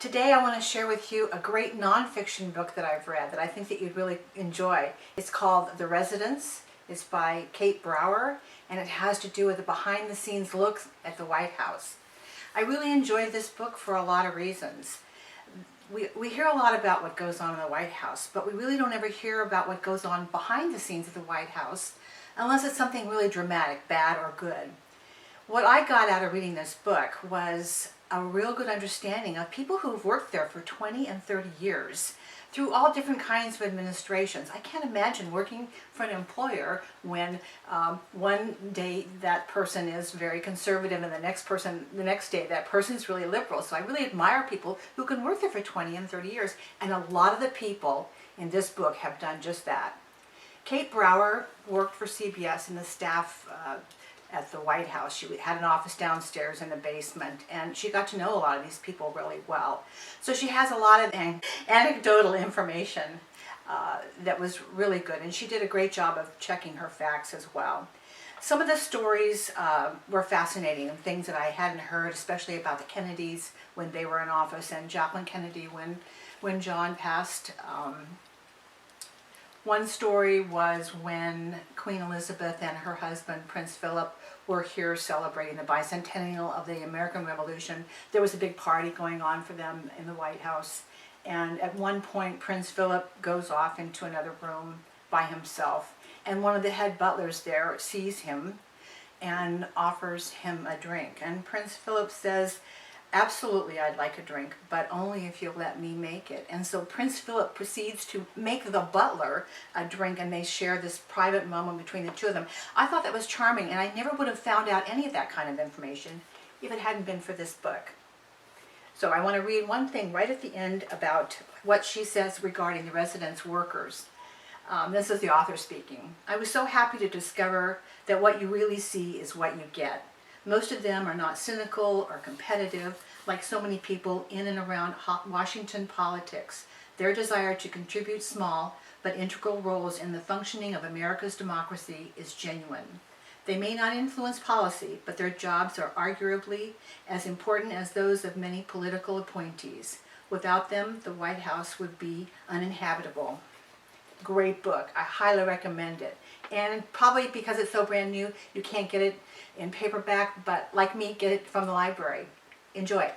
Today I want to share with you a great nonfiction book that I've read that I think that you'd really enjoy. It's called The Residence. It's by Kate Brower, and it has to do with the behind-the-scenes look at the White House. I really enjoyed this book for a lot of reasons. We hear a lot about what goes on in the White House, but we really don't ever hear about what goes on behind the scenes of the White House unless it's something really dramatic, bad or good. What I got out of reading this book was a real good understanding of people who've worked there for 20 and 30 years through all different kinds of administrations. I can't imagine working for an employer when one day that person is very conservative and the next day that person's really liberal. So I really admire people who can work there for 20 and 30 years, and a lot of the people in this book have done just that. Kate Brower worked for CBS in the staff at the White House. She had an office downstairs in the basement, and she got to know a lot of these people really well. So she has a lot of anecdotal information that was really good, and she did a great job of checking her facts as well. Some of the stories were fascinating, and things that I hadn't heard, especially about the Kennedys when they were in office, and Jacqueline Kennedy when John passed. One story was when Queen Elizabeth and her husband, Prince Philip, were here celebrating the bicentennial of the American Revolution. There was a big party going on for them in the White House. And at one point, Prince Philip goes off into another room by himself. And one of the head butlers there sees him and offers him a drink. And Prince Philip says, "Absolutely, I'd like a drink, but only if you'll let me make it." And so Prince Philip proceeds to make the butler a drink, and they share this private moment between the two of them. I thought that was charming, and I never would have found out any of that kind of information if it hadn't been for this book. So I want to read one thing right at the end about what she says regarding the residence workers. This is the author speaking. "I was so happy to discover that what you really see is what you get. Most of them are not cynical or competitive like so many people in and around Washington politics. Their desire to contribute small but integral roles in the functioning of America's democracy is genuine. They may not influence policy, but their jobs are arguably as important as those of many political appointees. Without them, the White House would be uninhabitable." Great book. I highly recommend it. And probably because it's so brand new, you can't get it in paperback, but like me, get it from the library. Enjoy it.